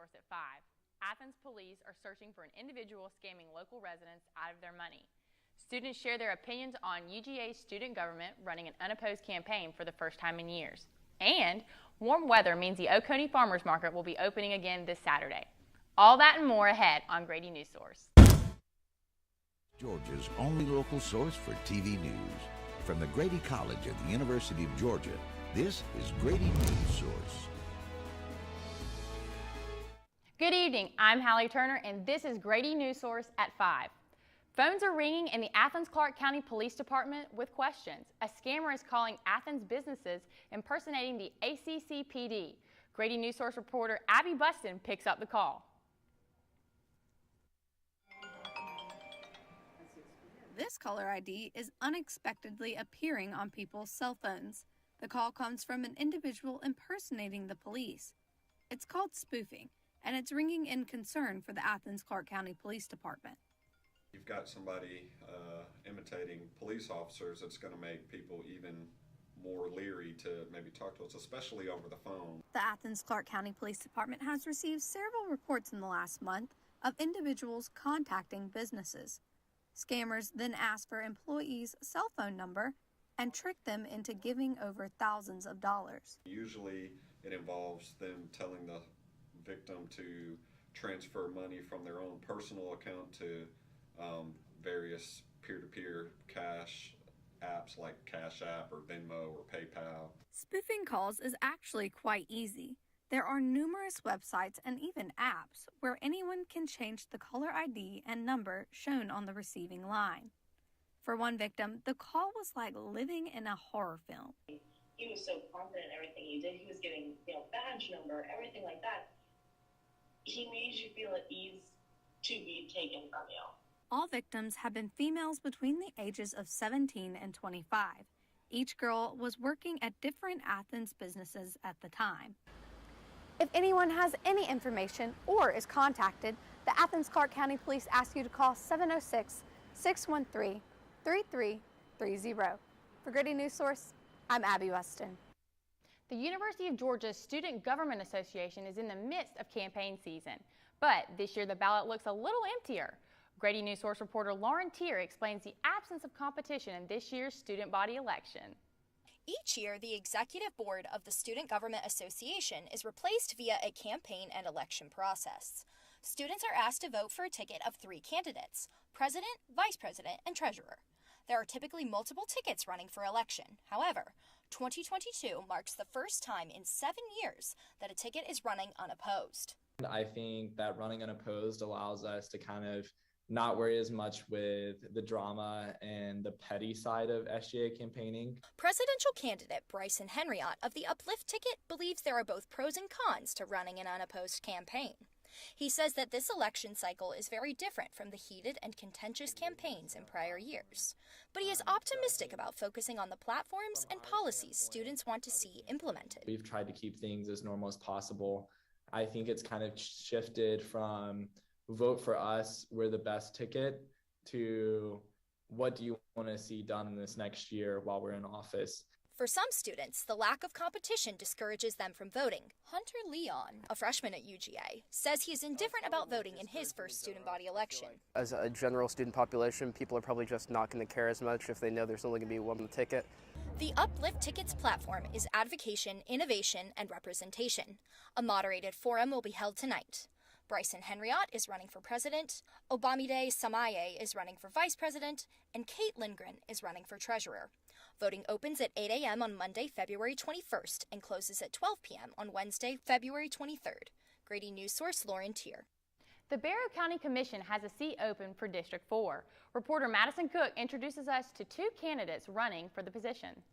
Newsource at 5. Athens police are searching for an individual scamming local residents out of their money. Students share their opinions on UGA's student government running an unopposed campaign for the first time in years. And warm weather means the Oconee Farmers Market will be opening again this Saturday. All that and more ahead on Grady Newsource. Georgia's only local source for TV news. From the Grady College at the University of Georgia, this is Grady Newsource. Good evening, I'm Hallie Turner and this is Grady Newsource at 5. Phones are ringing in the Athens-Clarke County Police Department with questions. A scammer is calling Athens businesses impersonating the ACCPD. Grady Newsource reporter Abby Buston picks up the call. This caller ID is unexpectedly appearing on people's cell phones. The call comes from an individual impersonating the police. It's called spoofing, and it's ringing in concern for the Athens-Clarke County Police Department. You've got somebody imitating police officers that's going to make people even more leery to maybe talk to us, especially over the phone. The Athens-Clarke County Police Department has received several reports in the last month of individuals contacting businesses. Scammers then ask for employees' cell phone number and trick them into giving over thousands of dollars. Usually it involves them telling the victim to transfer money from their own personal account to various peer-to-peer cash apps like Cash App or Venmo or PayPal. Spoofing calls is actually quite easy. There are numerous websites and even apps where anyone can change the caller ID and number shown on the receiving line. For one victim, the call was like living in a horror film. He was so confident in everything he did. He was giving, badge number, everything like that. He made you feel at ease to be taken from you. All victims have been females between the ages of 17 and 25. Each girl was working at different Athens businesses at the time. If anyone has any information or is contacted, the Athens-Clarke County Police ask you to call 706-613-3330. For Grady Newsource, I'm Abby Weston. The University of Georgia's Student Government Association is in the midst of campaign season, but this year the ballot looks a little emptier. Grady Newsource reporter Lauren Tier explains the absence of competition in this year's student body election. Each year, the executive board of the Student Government Association is replaced via a campaign and election process. Students are asked to vote for a ticket of 3 candidates: president, vice president, and treasurer. There are typically multiple tickets running for election. However, 2022 marks the first time in 7 years that a ticket is running unopposed. I think that running unopposed allows us to kind of not worry as much with the drama and the petty side of SGA campaigning. Presidential candidate Bryson Henriott of the Uplift ticket believes there are both pros and cons to running an unopposed campaign. He says that this election cycle is very different from the heated and contentious campaigns in prior years. But he is optimistic about focusing on the platforms and policies students want to see implemented. We've tried to keep things as normal as possible. I think it's kind of shifted from vote for us, we're the best ticket, to what do you want to see done in this next year while we're in office. For some students, the lack of competition discourages them from voting. Hunter Leon, a freshman at UGA, says he is indifferent about voting in his first student body election. As a general student population, people are probably just not going to care as much if they know there's only going to be one ticket. The Uplift Tickets platform is advocation, innovation, and representation. A moderated forum will be held tonight. Bryson Henriott is running for president, Obamide Samaye is running for vice president, and Kate Lindgren is running for treasurer. Voting opens at 8 a.m. on Monday, February 21st, and closes at 12 p.m. on Wednesday, February 23rd. Grady Newsource, Lauren Tier. The Barrow County Commission has a seat open for District 4. Reporter Madison Cook introduces us to 2 candidates running for the position.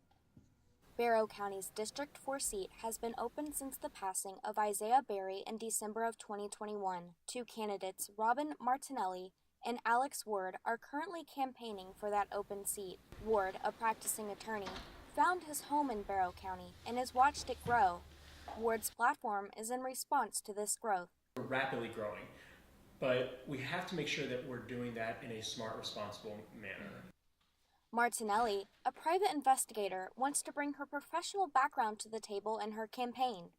Barrow County's District 4 seat has been open since the passing of Isaiah Berry in December of 2021. 2 candidates, Robin Martinelli and Alex Ward, are currently campaigning for that open seat. Ward, a practicing attorney, found his home in Barrow County and has watched it grow. Ward's platform is in response to this growth. We're rapidly growing, but we have to make sure that we're doing that in a smart, responsible manner. Martinelli, a private investigator, wants to bring her professional background to the table in her campaign.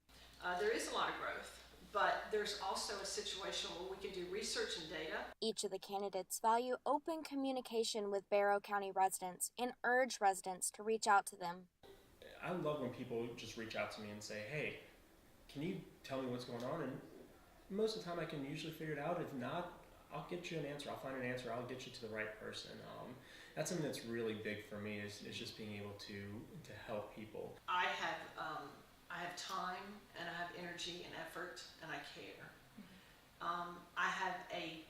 There is a lot of growth, but there's also a situation where we can do research and data. Each of the candidates value open communication with Barrow County residents and urge residents to reach out to them. I love when people just reach out to me and say, hey, can you tell me what's going on? And most of the time I can usually figure it out. If not, I'll get you an answer. I'll find an answer. I'll get you to the right person. That's something that's really big for me is just being able to help people. I have time and I have energy and effort and I care. I have a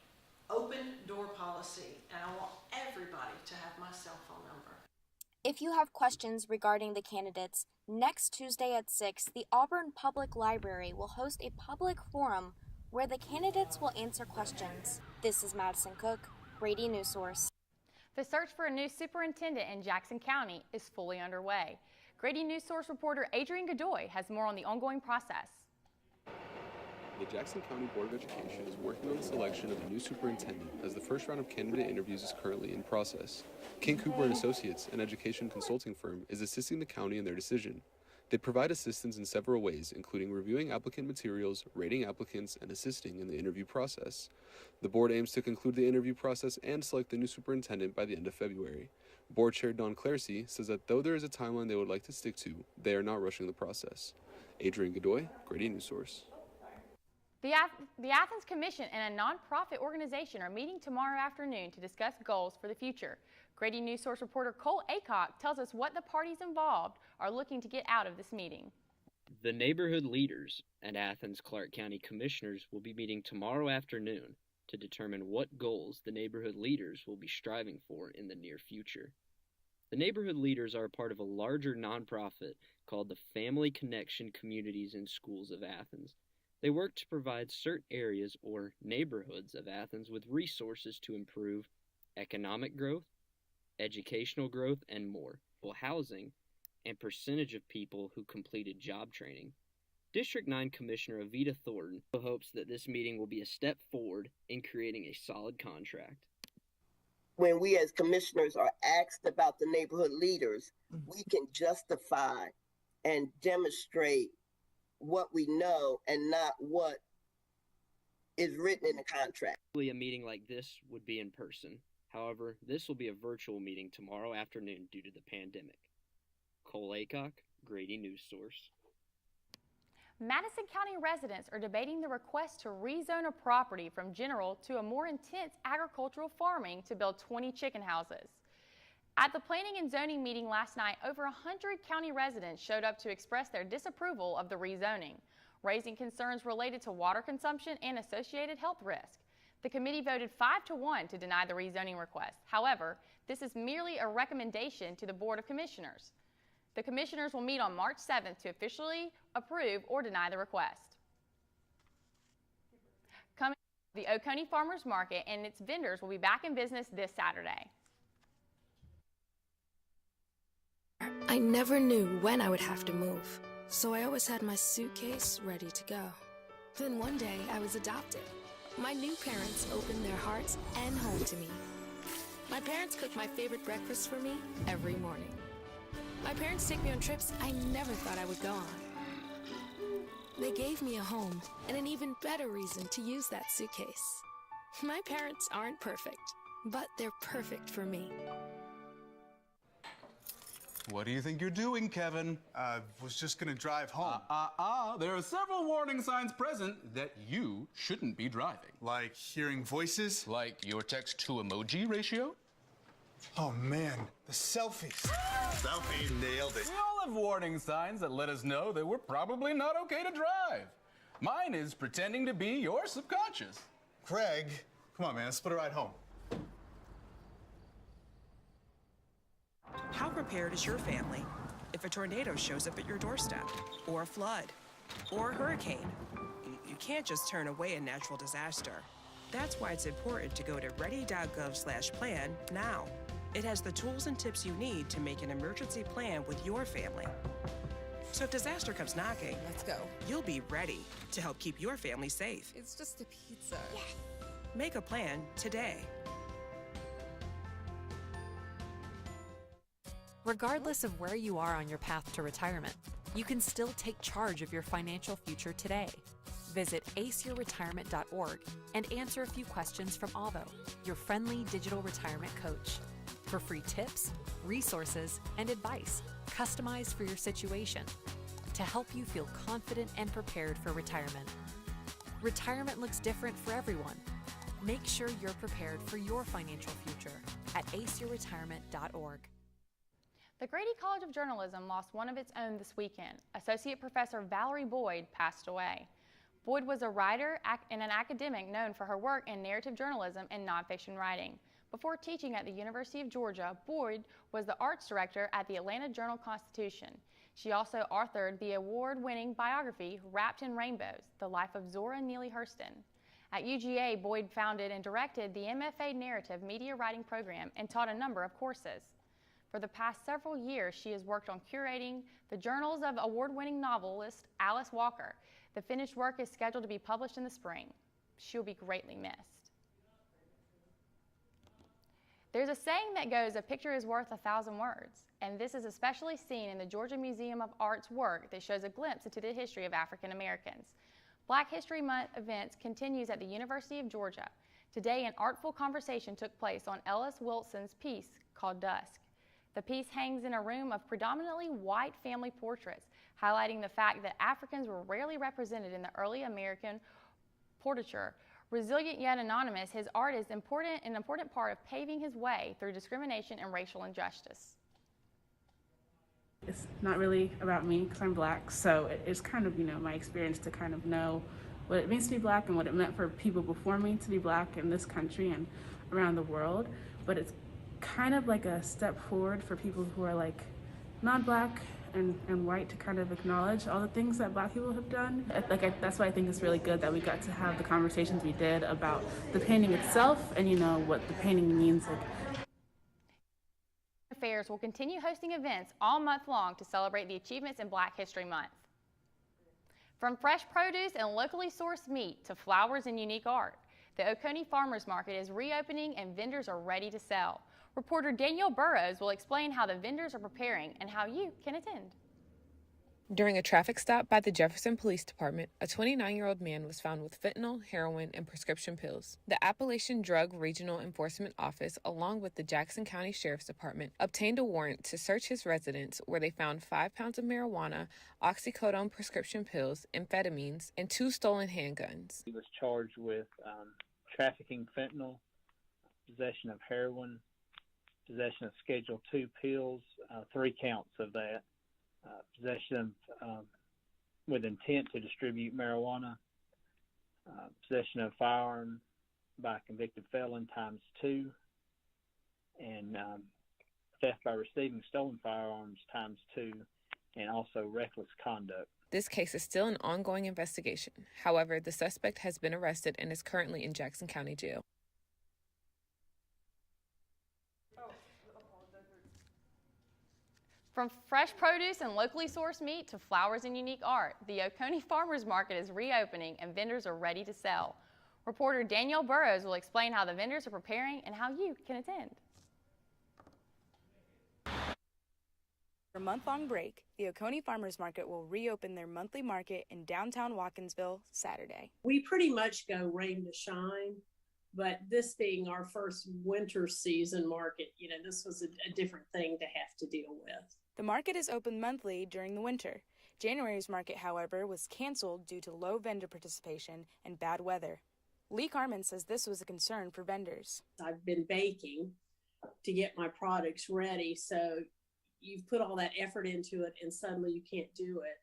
open door policy and I want everybody to have my cell phone number. If you have questions regarding the candidates, next Tuesday at 6, the Auburn Public Library will host a public forum where the candidates will answer questions. This is Madison Cook, Grady Newsource. The search for a new superintendent in Jackson County is fully underway. Grady Newsource reporter Adrian Godoy has more on the ongoing process. The Jackson County Board of Education is working on the selection of a new superintendent as the first round of candidate interviews is currently in process. King Cooper & Associates, an education consulting firm, is assisting the county in their decision. They provide assistance in several ways, including reviewing applicant materials, rating applicants, and assisting in the interview process. The board aims to conclude the interview process and select the new superintendent by the end of February. Board Chair Don Clarsey says that though there is a timeline they would like to stick to, they are not rushing the process. Adrian Godoy, Grady Newsource. The Athens Commission and a nonprofit organization are meeting tomorrow afternoon to discuss goals for the future. Grady Newsource reporter Cole Acock tells us what the parties involved are looking to get out of this meeting. The neighborhood leaders and Athens Clarke County Commissioners will be meeting tomorrow afternoon to determine what goals the neighborhood leaders will be striving for in the near future. The neighborhood leaders are a part of a larger nonprofit called the Family Connection Communities and Schools of Athens. They work to provide certain areas or neighborhoods of Athens with resources to improve economic growth, educational growth, and more, housing, and percentage of people who completed job training. District 9 Commissioner Avita Thornton hopes that this meeting will be a step forward in creating a solid contract. When we as commissioners are asked about the neighborhood leaders, we can justify and demonstrate what we know and not what is written in the contract. A meeting like this would be in person. However, this will be a virtual meeting tomorrow afternoon due to the pandemic. Cole Acock, Grady Newsource. Madison County residents are debating the request to rezone a property from general to a more intense agricultural farming to build 20 chicken houses. At the Planning and Zoning meeting last night, over 100 county residents showed up to express their disapproval of the rezoning, raising concerns related to water consumption and associated health risk. The committee voted 5-1 to deny the rezoning request. However, this is merely a recommendation to the Board of Commissioners. The commissioners will meet on March 7th to officially approve or deny the request. Coming up, the Oconee Farmers Market and its vendors will be back in business this Saturday. I never knew when I would have to move, so I always had my suitcase ready to go. Then one day I was adopted. My new parents opened their hearts and home to me. My parents cook my favorite breakfast for me every morning. My parents take me on trips I never thought I would go on. They gave me a home and an even better reason to use that suitcase. My parents aren't perfect, but they're perfect for me. What do you think you're doing, Kevin? Was just gonna drive home. There are several warning signs present that you shouldn't be driving. Like hearing voices? Like your text-to-emoji ratio? Oh man, the selfies. Selfie. Nailed it. We all have warning signs that let us know that we're probably not okay to drive. Mine is pretending to be your subconscious. Craig, come on man, let's split a ride home. How prepared is your family if a tornado shows up at your doorstep, or a flood, or a hurricane? You can't just turn away a natural disaster. That's why it's important to go to ready.gov/plan now. It has the tools and tips you need to make an emergency plan with your family. So if disaster comes knocking, let's go. You'll be ready to help keep your family safe. It's just a pizza. Yes. Make a plan today. Regardless of where you are on your path to retirement, you can still take charge of your financial future today. Visit aceyourretirement.org and answer a few questions from Avo, your friendly digital retirement coach, for free tips, resources, and advice customized for your situation to help you feel confident and prepared for retirement. Retirement looks different for everyone. Make sure you're prepared for your financial future at aceyourretirement.org. The Grady College of Journalism lost one of its own this weekend. Associate Professor Valerie Boyd passed away. Boyd was a writer and an academic known for her work in narrative journalism and nonfiction writing. Before teaching at the University of Georgia, Boyd was the arts director at the Atlanta Journal-Constitution. She also authored the award-winning biography, Wrapped in Rainbows, The Life of Zora Neale Hurston. At UGA, Boyd founded and directed the MFA Narrative Media Writing Program and taught a number of courses. For the past several years, she has worked on curating the journals of award-winning novelist Alice Walker. The finished work is scheduled to be published in the spring. She will be greatly missed. There's a saying that goes, "A picture is worth 1,000 words," and this is especially seen in the Georgia Museum of Art's work that shows a glimpse into the history of African Americans. Black History Month events continues at the University of Georgia. Today, an artful conversation took place on Ellis Wilson's piece called Dusk. The piece hangs in a room of predominantly white family portraits, highlighting the fact that Africans were rarely represented in the early American portraiture. Resilient yet anonymous, his art is an important part of paving his way through discrimination and racial injustice. It's not really about me because I'm Black, so it's kind of, my experience to kind of know what it means to be Black and what it meant for people before me to be Black in this country and around the world. But it's kind of like a step forward for people who are like non-Black and white to kind of acknowledge all the things that Black people have done. That's why I think it's really good that we got to have the conversations we did about the painting itself and what the painting means. Affairs will continue hosting events all month long to celebrate the achievements in Black History Month. From fresh produce and locally sourced meat to flowers and unique art, the Oconee Farmers Market is reopening and vendors are ready to sell. Reporter Danielle Burrows will explain how the vendors are preparing and how you can attend. During a traffic stop by the Jefferson Police Department, a 29-year-old man was found with fentanyl, heroin, and prescription pills. The Appalachian Drug Regional Enforcement Office, along with the Jackson County Sheriff's Department, obtained a warrant to search his residence where they found 5 pounds of marijuana, oxycodone prescription pills, amphetamines, and 2 stolen handguns. He was charged with trafficking fentanyl, possession of heroin, possession of Schedule II pills, 3 counts of that. Possession of, with intent to distribute marijuana, possession of firearm by a convicted felon ×2, and theft by receiving stolen firearms ×2, and also reckless conduct. This case is still an ongoing investigation. However, the suspect has been arrested and is currently in Jackson County Jail. From fresh produce and locally sourced meat to flowers and unique art, the Oconee Farmers Market is reopening and vendors are ready to sell. Reporter Danielle Burrows will explain how the vendors are preparing and how you can attend. For a month-long break, the Oconee Farmers Market will reopen their monthly market in downtown Watkinsville Saturday. We pretty much go rain to shine, but this being our first winter season market, this was a different thing to have to deal with. The market is open monthly during the winter. January's market, however, was canceled due to low vendor participation and bad weather. Lee Carmen says this was a concern for vendors. I've been baking to get my products ready, so you've put all that effort into it and suddenly you can't do it.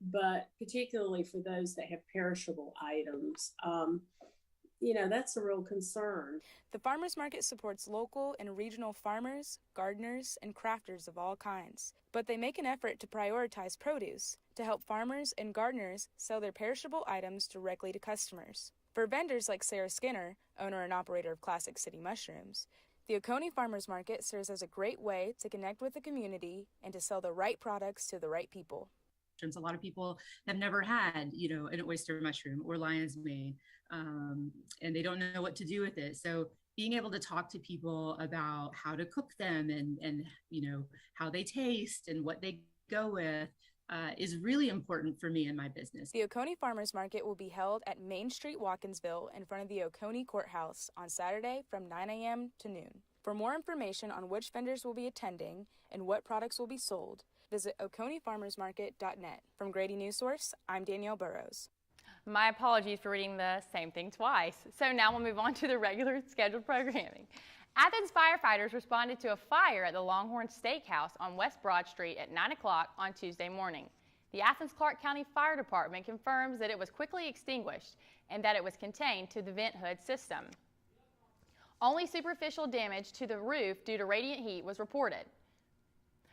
But particularly for those that have perishable items, that's a real concern. The farmers market supports local and regional farmers, gardeners, and crafters of all kinds. But they make an effort to prioritize produce to help farmers and gardeners sell their perishable items directly to customers. For vendors like Sarah Skinner, owner and operator of Classic City Mushrooms, the Oconee Farmers Market serves as a great way to connect with the community and to sell the right products to the right people. A lot of people have never had, an oyster mushroom or lion's mane, and they don't know what to do with it. So being able to talk to people about how to cook them and how they taste and what they go with, is really important for me and my business. The Oconee Farmers Market will be held at Main Street, Watkinsville, in front of the Oconee Courthouse on Saturday from 9 a.m. to noon. For more information on which vendors will be attending and what products will be sold, visit OconeeFarmersMarket.net. From Grady Newsource, I'm Danielle Burrows. My apologies for reading the same thing twice. So now we'll move on to the regular scheduled programming. Athens firefighters responded to a fire at the Longhorn Steakhouse on West Broad Street at 9 o'clock on Tuesday morning. The Athens-Clarke County Fire Department confirms that it was quickly extinguished and that it was contained to the vent hood system. Only superficial damage to the roof due to radiant heat was reported.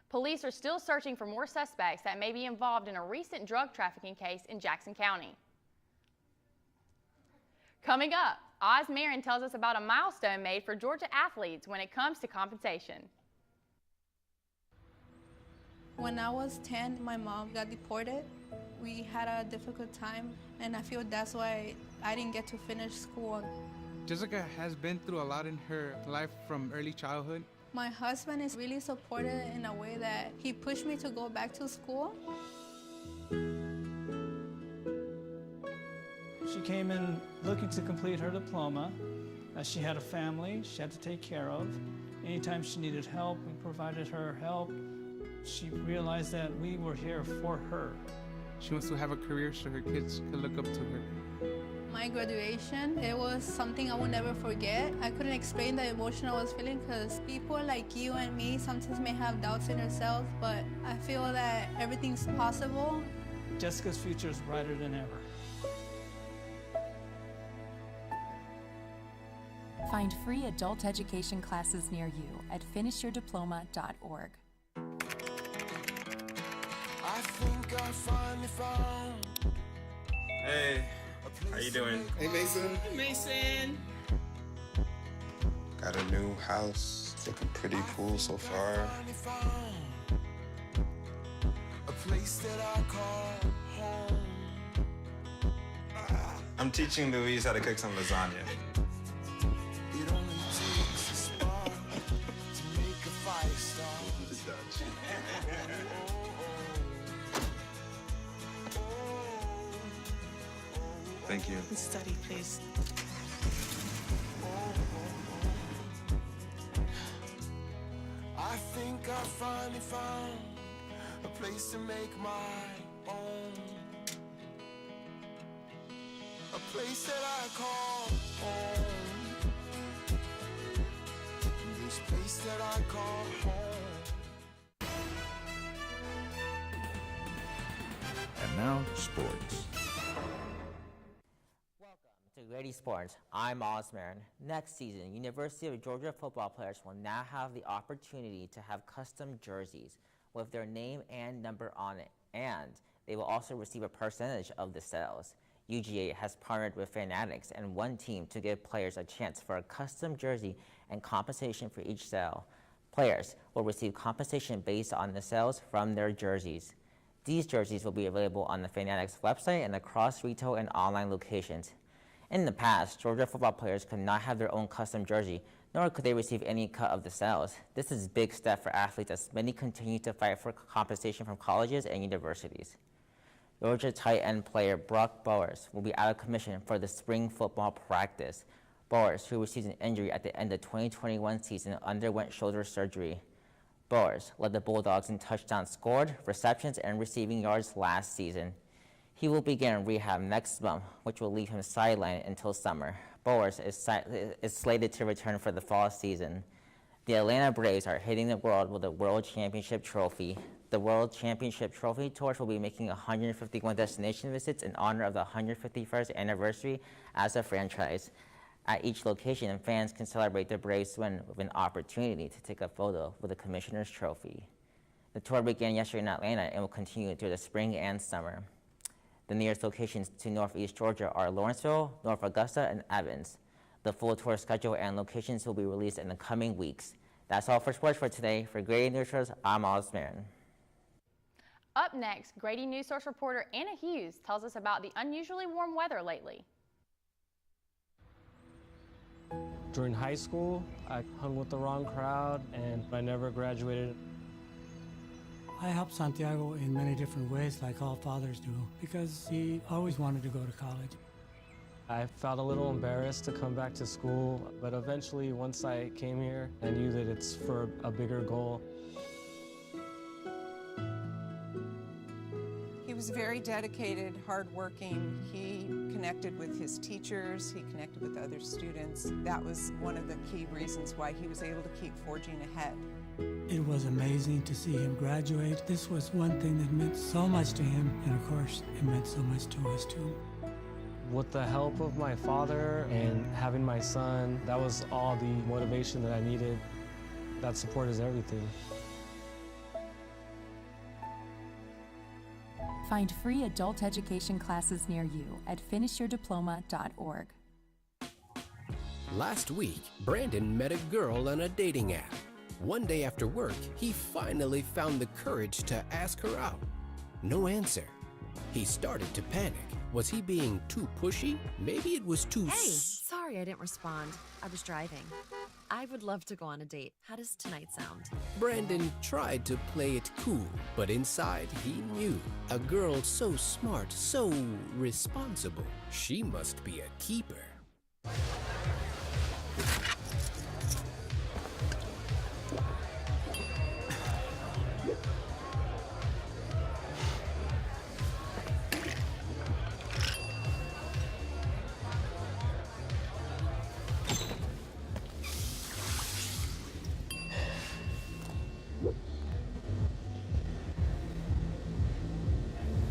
Police are still searching for more suspects that may be involved in a recent drug trafficking case in Jackson County. Coming up, Oz Marin tells us about a milestone made for Georgia athletes when it comes to compensation. When I was 10, my mom got deported. We had a difficult time, and I feel that's why I didn't get to finish school. Jessica has been through a lot in her life from early childhood. My husband is really supportive in a way that he pushed me to go back to school. She came in looking to complete her diploma. She had a family she had to take care of. Anytime she needed help, we provided her help. She realized that we were here for her. She wants to have a career so her kids could look up to her. My graduation, it was something I will never forget. I couldn't explain the emotion I was feeling because people like you and me sometimes may have doubts in ourselves, but I feel that everything's possible. Jessica's future is brighter than ever. Find free adult education classes near you at finishyourdiploma.org. I think I finally found. Hey, how you doing? Hey, Mason. Hey, Mason. Got a new house. It's looking pretty cool so far. A place that I call home. I'm teaching Louise how to cook some lasagna. It only takes a spark to make a fire start. Thank you. Study, please. I think I finally found a place to make my own. A place that I call home. This place that I call home. And now, sports. To Grady Sports, I'm Oz Marin. Next season, University of Georgia football players will now have the opportunity to have custom jerseys with their name and number on it, and they will also receive a percentage of the sales. UGA has partnered with Fanatics and one team to give players a chance for a custom jersey and compensation for each sale. Players will receive compensation based on the sales from their jerseys. These jerseys will be available on the Fanatics website and across retail and online locations. In the past, Georgia football players could not have their own custom jersey, nor could they receive any cut of the sales. This is a big step for athletes as many continue to fight for compensation from colleges and universities. Georgia tight end player Brock Bowers will be out of commission for the spring football practice. Bowers, who received an injury at the end of the 2021 season, underwent shoulder surgery. Bowers led the Bulldogs in touchdowns scored, receptions, and receiving yards last season. He will begin rehab next month, which will leave him sidelined until summer. Bowers is slated to return for the fall season. The Atlanta Braves are hitting the world with a World Championship trophy. The World Championship Trophy Tour will be making 151 destination visits in honor of the 151st anniversary as a franchise. At each location, fans can celebrate the Braves' win with an opportunity to take a photo with the Commissioner's Trophy. The tour began yesterday in Atlanta and will continue through the spring and summer. The nearest locations to Northeast Georgia are Lawrenceville, North Augusta, and Evans. The full tour schedule and locations will be released in the coming weeks. That's all for sports for today. For Grady Newsource, I'm Oz Marin. Up next, Grady Newsource reporter Anna Hughes tells us about the unusually warm weather lately. During high school, I hung with the wrong crowd and I never graduated. I helped Santiago in many different ways, like all fathers do, because he always wanted to go to college. I felt a little embarrassed to come back to school, but eventually, once I came here, I knew that it's for a bigger goal. He was very dedicated, hardworking. He connected with his teachers. He connected with other students. That was one of the key reasons why he was able to keep forging ahead. It was amazing to see him graduate. This was one thing that meant so much to him, and of course, it meant so much to us too. With the help of my father and having my son, that was all the motivation that I needed. That support is everything. Find free adult education classes near you at finishyourdiploma.org. Last week, Brandon met a girl on a dating app. One day after work, he finally found the courage to ask her out. No answer. He started to panic. Was he being too pushy? Maybe it was too... Hey, sorry I didn't respond. I was driving. I would love to go on a date. How does tonight sound? Brandon tried to play it cool, but inside he knew. A girl so smart, so responsible. She must be a keeper.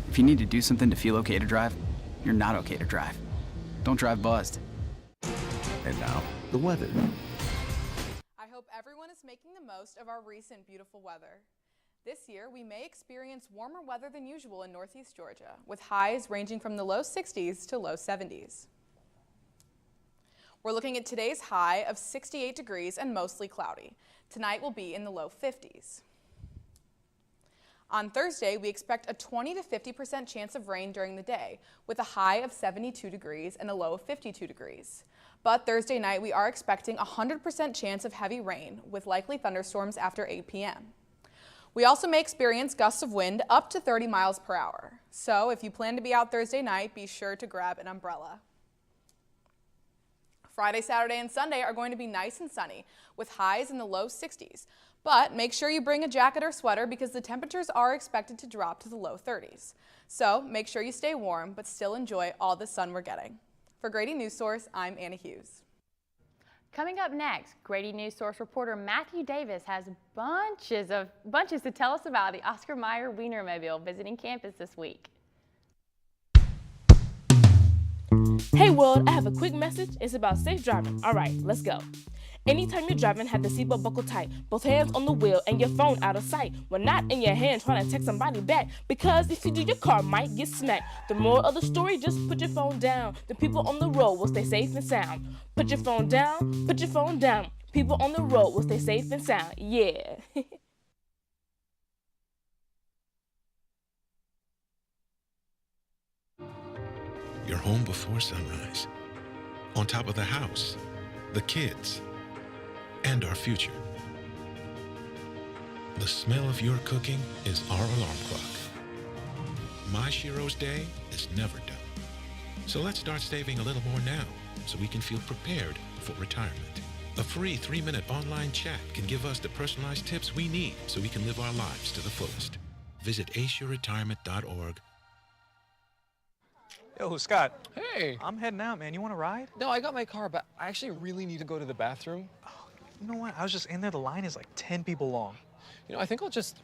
If you need to do something to feel okay to drive, you're not okay to drive. Don't drive buzzed. And now, the weather. I hope everyone is making the most of our recent beautiful weather. This year, we may experience warmer weather than usual in Northeast Georgia, with highs ranging from the low 60s to low 70s. We're looking at today's high of 68 degrees and mostly cloudy. Tonight will be in the low 50s. On Thursday, we expect a 20 to 50% chance of rain during the day, with a high of 72 degrees and a low of 52 degrees. But Thursday night, we are expecting a 100% chance of heavy rain, with likely thunderstorms after 8 p.m. We also may experience gusts of wind up to 30 miles per hour. So if you plan to be out Thursday night, be sure to grab an umbrella. Friday, Saturday, and Sunday are going to be nice and sunny, with highs in the low 60s. But make sure you bring a jacket or sweater because the temperatures are expected to drop to the low 30s. So make sure you stay warm, but still enjoy all the sun we're getting. For Grady Newsource, I'm Anna Hughes. Coming up next, Grady Newsource reporter Matthew Davis has bunches to tell us about the Oscar Meyer Wienermobile visiting campus this week. Hey world, I have a quick message. It's about safe driving. All right, let's go. Anytime you're driving, have the seatbelt buckled tight. Both hands on the wheel and your phone out of sight. When not in your hand trying to text somebody back. Because if you do, your car might get smacked. The moral of the story, just put your phone down. The people on the road will stay safe and sound. Put your phone down, put your phone down. People on the road will stay safe and sound. Yeah. You're home before sunrise. On top of the house, the kids, and our future. The smell of your cooking is our alarm clock. My Shiro's day is never done. So let's start saving a little more now so we can feel prepared for retirement. A free 3-minute online chat can give us the personalized tips we need so we can live our lives to the fullest. Visit aceyourretirement.org. Yo, Scott. Hey. I'm heading out, man. You want to ride? No, I got my car, but I actually really need to go to the bathroom. Oh, you know what? I was just in there. The line is like 10 people long. You know, I think I'll just...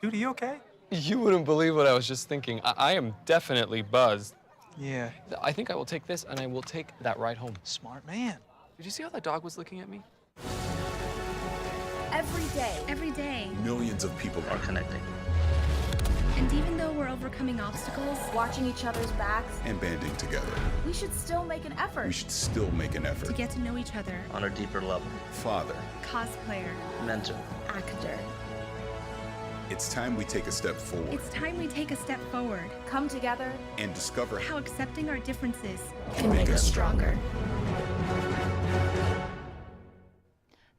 Dude, are you okay? You wouldn't believe what I was just thinking. I am definitely buzzed. Yeah. I think I will take this, and I will take that ride home. Smart man. Did you see how that dog was looking at me? Every day, Millions of people are connecting. and even though we're overcoming obstacles, watching each other's backs, And banding together. we should still make an effort. We should still make an effort. to get to know each other, On a deeper level. Father. cosplayer, Mentor. actor. It's time we take a step forward. It's time we take a step forward. Come together and discover how accepting our differences can make us stronger.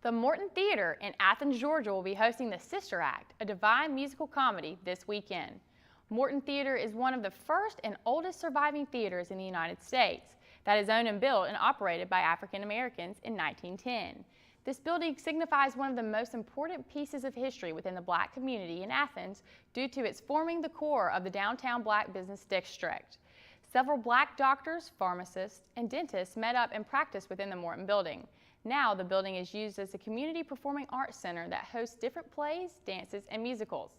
The Morton Theater in Athens, Georgia will be hosting the Sister Act, a divine musical comedy, this weekend. Morton Theater is one of the first and oldest surviving theaters in the United States that is owned and built and operated by African Americans in 1910. This building signifies one of the most important pieces of history within the Black community in Athens due to its forming the core of the downtown Black business district. Several Black doctors, pharmacists, and dentists met up and practiced within the Morton building. Now the building is used as a community performing arts center that hosts different plays, dances, and musicals.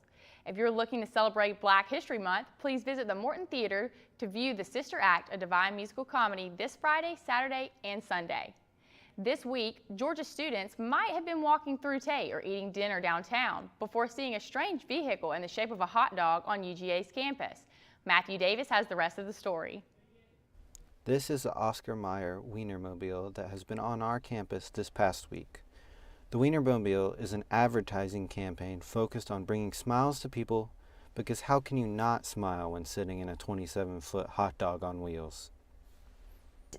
If you're looking to celebrate Black History Month, please visit the Morton Theater to view the Sister Act, a divine musical comedy, this Friday, Saturday, and Sunday. This week, Georgia students might have been walking through Tate or eating dinner downtown before seeing a strange vehicle in the shape of a hot dog on UGA's campus. Matthew Davis has the rest of the story. This is the Oscar Meyer Wienermobile that has been on our campus this past week. The Wienermobile is an advertising campaign focused on bringing smiles to people, because how can you not smile when sitting in a 27-foot hot dog on wheels?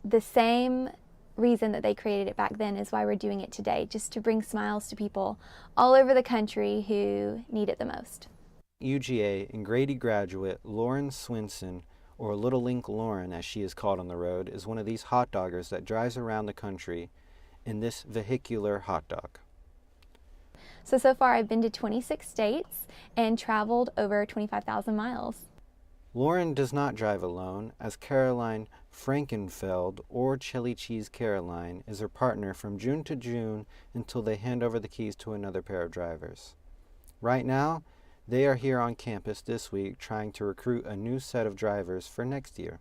The same reason that they created it back then is why we're doing it today, just to bring smiles to people all over the country who need it the most. UGA and Grady graduate Lauren Swinson, or Little Link Lauren as she is called on the road, is one of these hot doggers that drives around the country in this vehicular hot dog. So far I've been to 26 states and traveled over 25,000 miles. Lauren does not drive alone, as Caroline Frankenfeld, or Chili Cheese Caroline, is her partner from June to June until they hand over the keys to another pair of drivers. Right now, they are here on campus this week trying to recruit a new set of drivers for next year.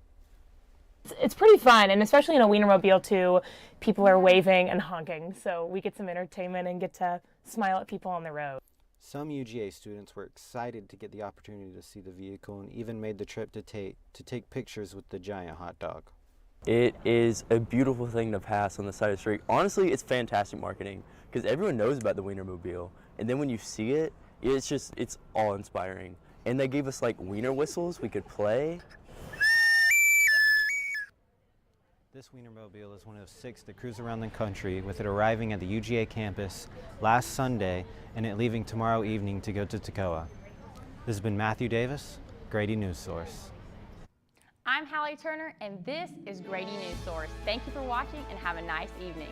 It's pretty fun, and especially in a Wienermobile too, people are waving and honking, so we get some entertainment and get to smile at people on the road. Some UGA students were excited to get the opportunity to see the vehicle and even made the trip to Tate to take pictures with the giant hot dog. It is a beautiful thing to pass on the side of the street. Honestly, it's fantastic marketing because everyone knows about the Wienermobile, and then when you see it, it's awe-inspiring. And they gave us like wiener whistles we could play. This Wienermobile is one of 6 that cruise around the country, with it arriving at the UGA campus last Sunday and it leaving tomorrow evening to go to Toccoa. This has been Matthew Davis, Grady Newsource. I'm Hallie Turner, and this is Grady Newsource. Thank you for watching and have a nice evening.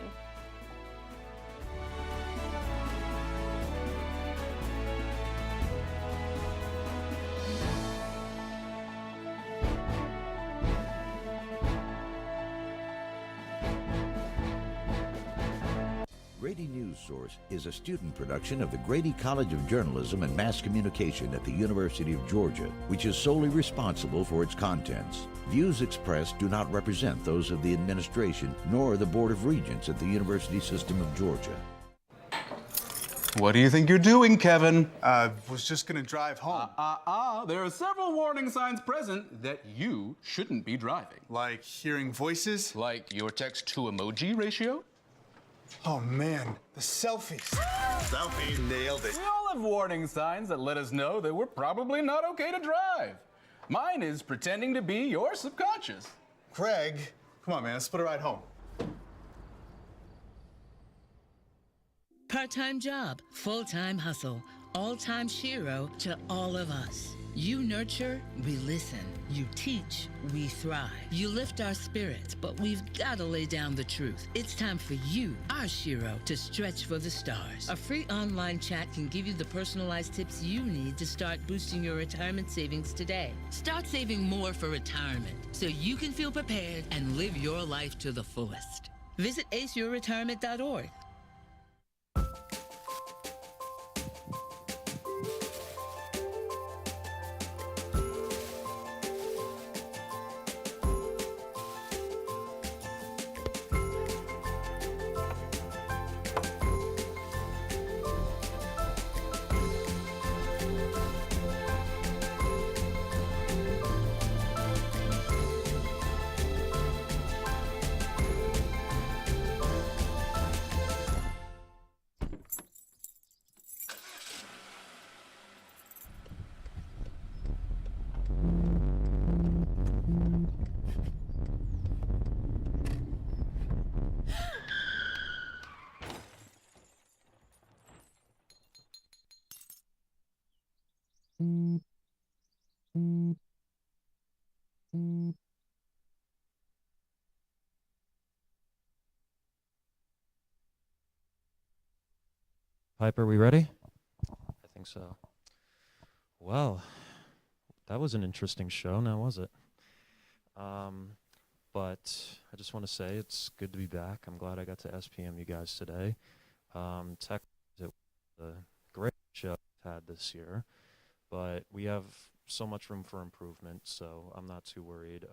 Grady Newsource is a student production of the Grady College of Journalism and Mass Communication at the University of Georgia, which is solely responsible for its contents. Views expressed do not represent those of the administration nor the Board of Regents at the University System of Georgia. What do you think you're doing, Kevin? Was just gonna drive home. There are several warning signs present that you shouldn't be driving. Like hearing voices? Like your text-to-emoji ratio? Oh man, the selfies. Selfie, nailed it. We all have warning signs that let us know that we're probably not okay to drive. Mine is pretending to be your subconscious. Craig, come on man, let's split a ride home. Part-time job, full-time hustle, all-time Shiro to all of us. You nurture, we listen. You teach, we thrive. You lift our spirits, but we've got to lay down the truth. It's time for you, our Shiro, to stretch for the stars. A free online chat can give you the personalized tips you need to start boosting your retirement savings today. Start saving more for retirement so you can feel prepared and live your life to the fullest. Visit aceyourretirement.org. Piper, are we ready? I think so. Well, that was an interesting show, now was it? But I just want to say it's good to be back. I'm glad I got to SPM you guys today. Tech it was a great show I've had this year, but we have so much room for improvement, so I'm not too worried.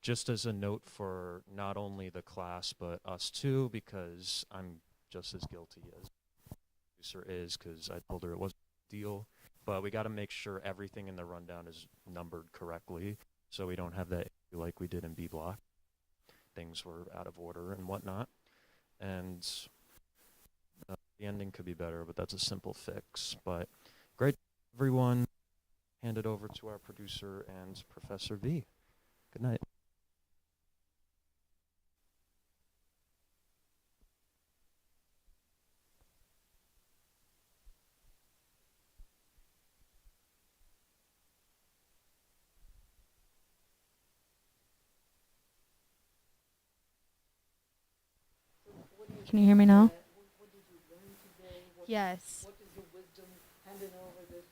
Just as a note for not only the class, but us too, because I'm just as guilty as the producer is, because I told her it wasn't a deal. But we got to make sure everything in the rundown is numbered correctly, so we don't have that issue like we did in B block. Things were out of order and whatnot. And the ending could be better, but that's a simple fix. But great, everyone. Hand it over to our producer and Professor V. Good night. Can you hear me now? Yes. What is your wisdom handing over this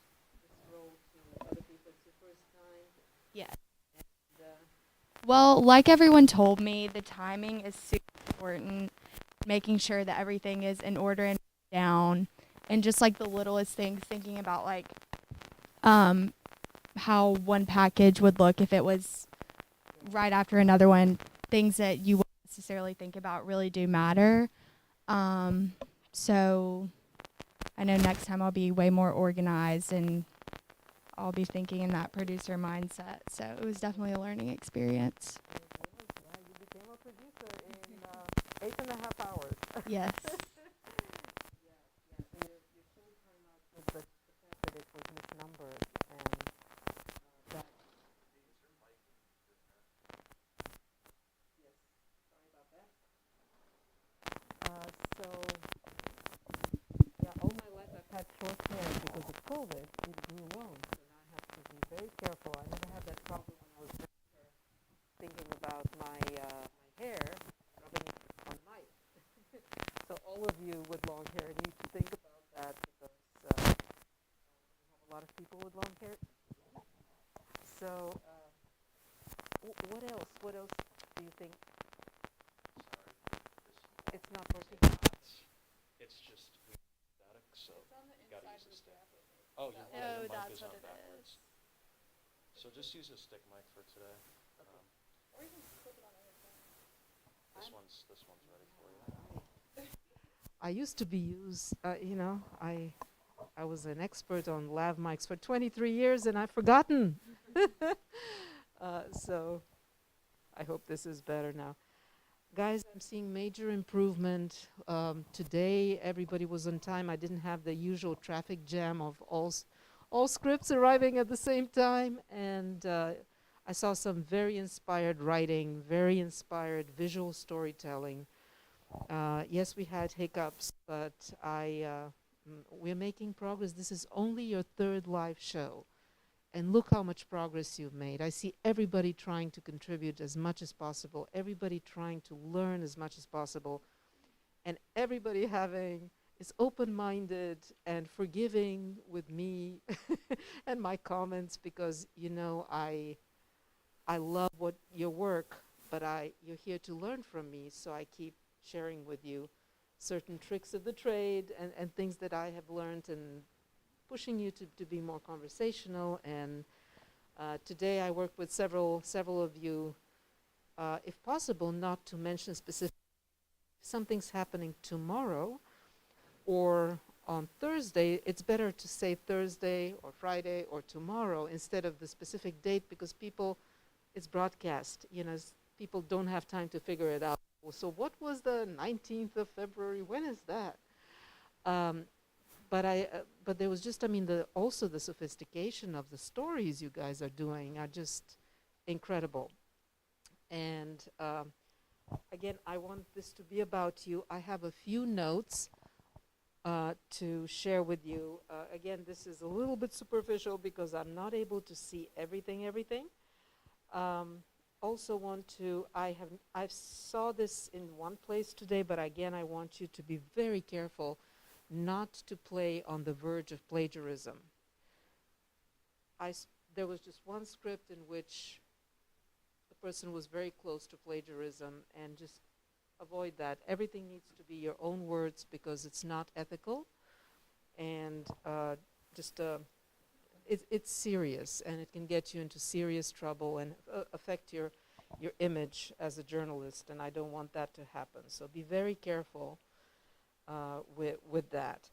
role to other people? It's your first time? Yes. And, Well, like everyone told me, the timing is super important, making sure that everything is in order and down, and just like the littlest things, thinking about like how one package would look if it was right after another one. Things that you wouldn't necessarily think about really do matter. So I know next time I'll be way more organized and I'll be thinking in that producer mindset. So it was definitely a learning experience. you became a producer in 8.5 hours. Yes. So your show turned out good, but the fact that it was misnumbered and that. Yes, sorry about that. So, yeah, all my life I've had short hair because of COVID. It grew long, so now I have to be very careful. I never had that problem when I was younger, thinking about my hair rubbing on mice. So all of you with long hair need to think about that because we have a lot of people with long hair. So, what else? What else do you think? It's not working. It's just static, so you gotta use a stick. Oh, the mic that's is what on it backwards. So just use a stick mic for today. Or you can clip it on your phone. This one's ready for you. I used to be I was an expert on lav mics for 23 years and I've forgotten. So I hope this is better now. Guys, I'm seeing major improvement. Today, everybody was on time. I didn't have the usual traffic jam of all scripts arriving at the same time. And I saw some very inspired writing, very inspired visual storytelling. Yes, we had hiccups, but we're making progress. This is only your third live show. And look how much progress you've made. I see everybody trying to contribute as much as possible, everybody trying to learn as much as possible, and everybody is open-minded and forgiving with me and my comments because, I love your work, but you're here to learn from me, so I keep sharing with you certain tricks of the trade and things that I have learned and pushing you to be more conversational. And today I worked with several of you, if possible, not to mention specific. Something's happening tomorrow or on Thursday, it's better to say Thursday or Friday or tomorrow instead of the specific date because it's broadcast. People don't have time to figure it out. So what was the 19th of February? When is that? But there was just, also the sophistication of the stories you guys are doing are just incredible. And again, I want this to be about you. I have a few notes to share with you. Again, this is a little bit superficial because I'm not able to see everything. Also want to, I saw this in one place today, but again, I want you to be very careful not to play on the verge of plagiarism. There was just one script in which the person was very close to plagiarism, and just avoid that. Everything needs to be your own words because it's not ethical, and it's serious, and it can get you into serious trouble and affect your image as a journalist, and I don't want that to happen. So be very careful with that.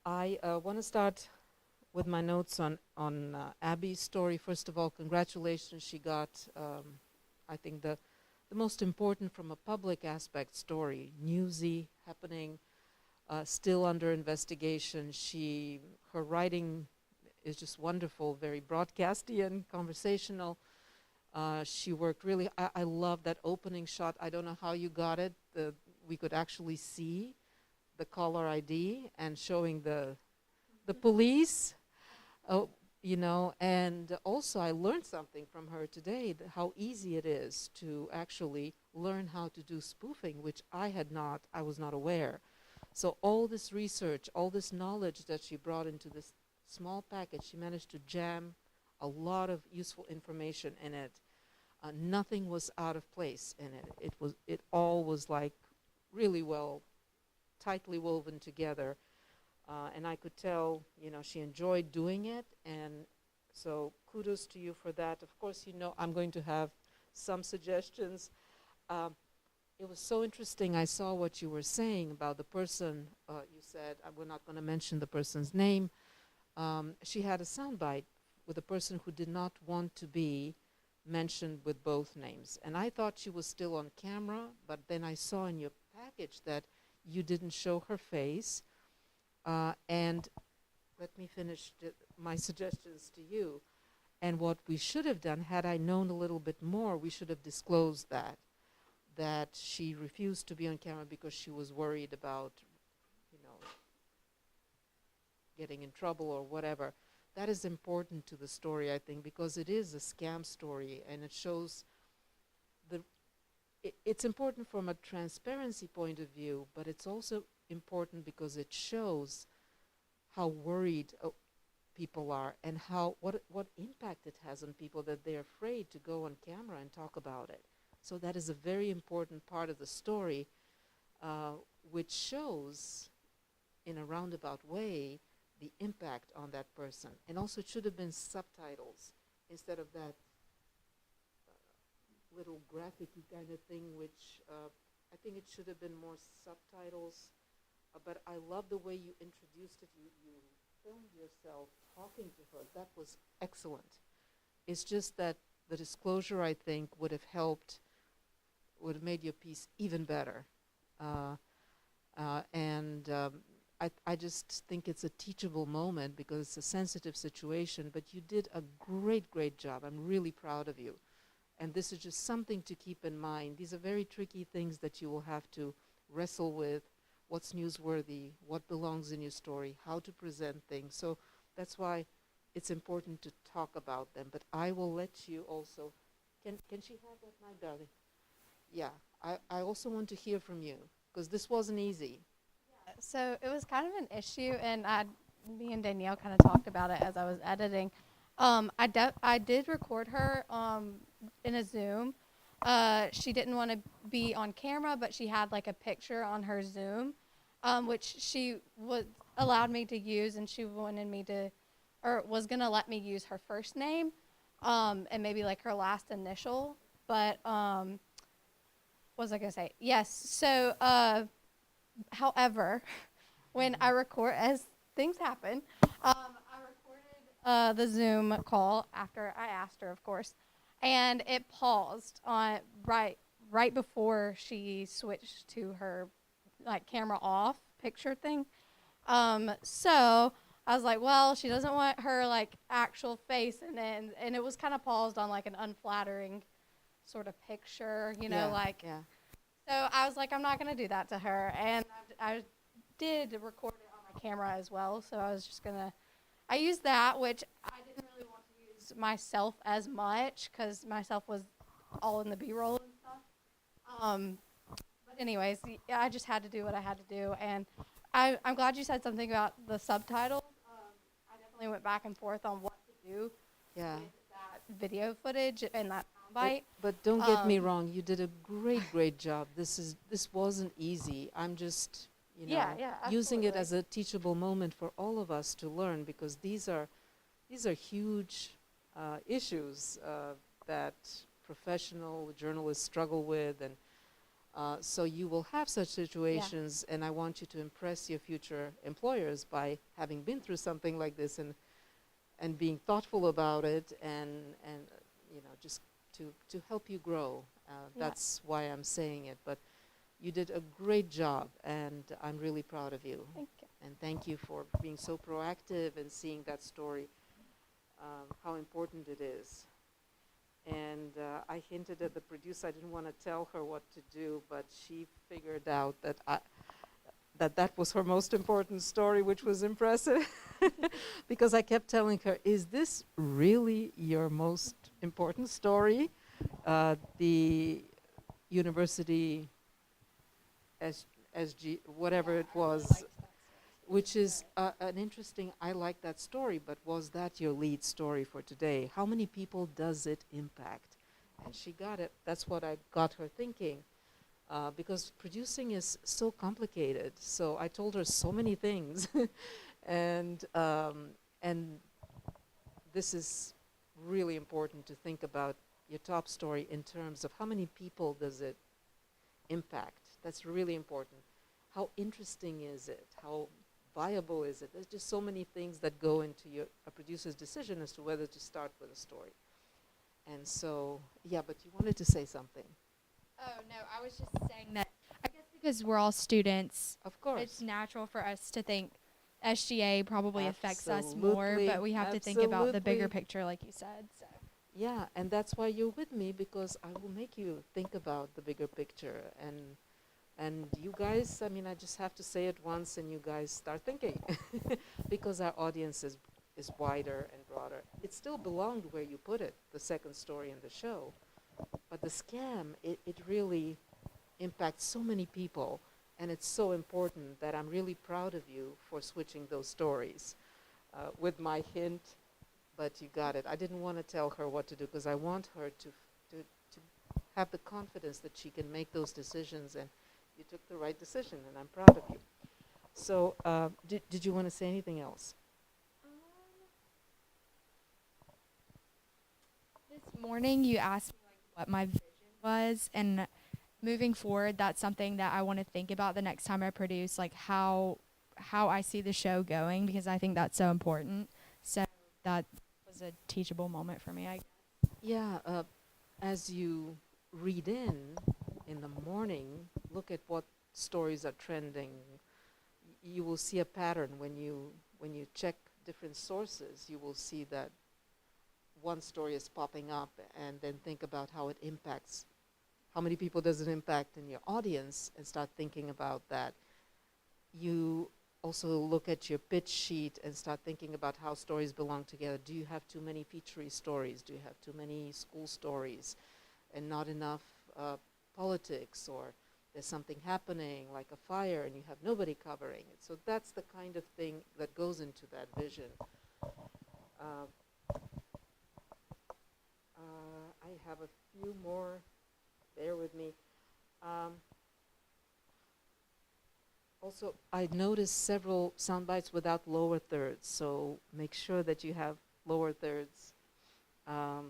I want to start with my notes on Abby's story. First of all, congratulations. She got, I think, the most important from a public aspect story, newsy, happening, still under investigation. Her writing is just wonderful, very broadcastian, conversational. She worked really, I love that opening shot. I don't know how you got it. We could actually see the caller ID and showing the police, you know, and also I learned something from her today, how easy it is to actually learn how to do spoofing, which I was not aware. So all this research, all this knowledge that she brought into this small package, she managed to jam a lot of useful information in it. Nothing was out of place in it. It all was like really well, tightly woven together. And I could tell, you know, she enjoyed doing it, and so kudos to you for that. Of course, you know, I'm going to have some suggestions. It was so interesting. I saw what you were saying about the person. You said, we're not going to mention the person's name. She had a soundbite with a person who did not want to be mentioned with both names. And I thought she was still on camera, but then I saw in your package that you didn't show her face. And let me finish my suggestions to you. And what we should have done, had I known a little bit more, we should have disclosed that she refused to be on camera because she was worried about, you know, getting in trouble or whatever. That is important to the story, I think, because it is a scam story, and it shows it's important from a transparency point of view, but it's also important because it shows how worried people are and what impact it has on people, that they're afraid to go on camera and talk about it. So that is a very important part of the story, which shows in a roundabout way the impact on that person. And also it should have been subtitles instead of that little graphic-y kind of thing, which I think it should have been more subtitles. But I love the way you introduced it. You filmed yourself talking to her. That was excellent. It's just that the disclosure, I think, would have helped, would have made your piece even better. I just think it's a teachable moment because it's a sensitive situation, but you did a great, great job. I'm really proud of you. And this is just something to keep in mind. These are very tricky things that you will have to wrestle with. What's newsworthy, what belongs in your story, how to present things. So that's why it's important to talk about them. But I will let you also, can she have that mic, darling? Yeah, I also want to hear from you, because this wasn't easy. Yeah, so it was kind of an issue, and me and Danielle kind of talked about it as I was editing. I did record her in a Zoom. She didn't want to be on camera, but she had like a picture on her Zoom, which she allowed me to use, and she wanted me to, or was going to let me use her first name, and maybe like her last initial. But what was I going to say? Yes. So, however, when I record, as things happen, I recorded the Zoom call after I asked her, of course. And it paused on right before she switched to her like camera off picture thing. So I was like, well, she doesn't want her like actual face in it, and it was kind of paused on like an unflattering sort of picture, you know, Yeah. So I was like, I'm not gonna do that to her, and I did record it on my camera as well. So I was just I used that, which I didn't really want to use myself as much because myself was all in the B-roll and stuff. But anyways, I just had to do what I had to do, and I'm glad you said something about the subtitles. I definitely went back and forth on what to do. Yeah. With that video footage and that soundbite. But don't get me wrong, you did a great job. This wasn't easy. I'm just, using it as a teachable moment for all of us to learn, because these are huge issues that professional journalists struggle with, and so you will have such situations, and I want you to impress your future employers by having been through something like this and being thoughtful about it, and just to help you grow. That's why I'm saying it. But you did a great job, and I'm really proud of you. Thank you. And thank you for being so proactive and seeing that story, how important it is. And I hinted at the producer, I didn't want to tell her what to do, but she figured out that that was her most important story, which was impressive. Because I kept telling her, is this really your most important story? The university SG, whatever it was, which is an interesting, I like that story, but was that your lead story for today? How many people does it impact? And she got it. That's what I got her thinking. Because producing is so complicated. So I told her so many things. and this is really important to think about your top story in terms of how many people does it impact. That's really important. How interesting is it? How viable is it? There's just so many things that go into a producer's decision as to whether to start with a story. And so, yeah, but you wanted to say something. Oh, no, I was just saying that I guess because we're all students, of course, it's natural for us to think SGA probably affects us more, but we have to think about the bigger picture, like you said. So. Yeah, and that's why you're with me, because I will make you think about the bigger picture. And you guys, I mean, I just have to say it once and you guys start thinking, because our audience is wider and broader. It still belonged where you put it, the second story in the show. But the scam, it really impacts so many people, and it's so important that I'm really proud of you for switching those stories with my hint, but you got it. I didn't want to tell her what to do because I want her to have the confidence that she can make those decisions, and you took the right decision, and I'm proud of you. So did you want to say anything else? This morning you asked me what my vision was, and moving forward, that's something that I want to think about the next time I produce, like how I see the show going, because I think that's so important. So that was a teachable moment for me, I guess. Yeah, as you read in the morning, look at what stories are trending. You will see a pattern when you check different sources. You will see that one story is popping up, and then think about how it impacts, how many people does it impact in your audience, and start thinking about that. You also look at your pitch sheet and start thinking about how stories belong together. Do you have too many featurey stories? Do you have too many school stories and not enough politics, or there's something happening like a fire and you have nobody covering it? So that's the kind of thing that goes into that vision. I have a few more, bear with me. Also, I noticed several sound bites without lower thirds, so make sure that you have lower thirds. I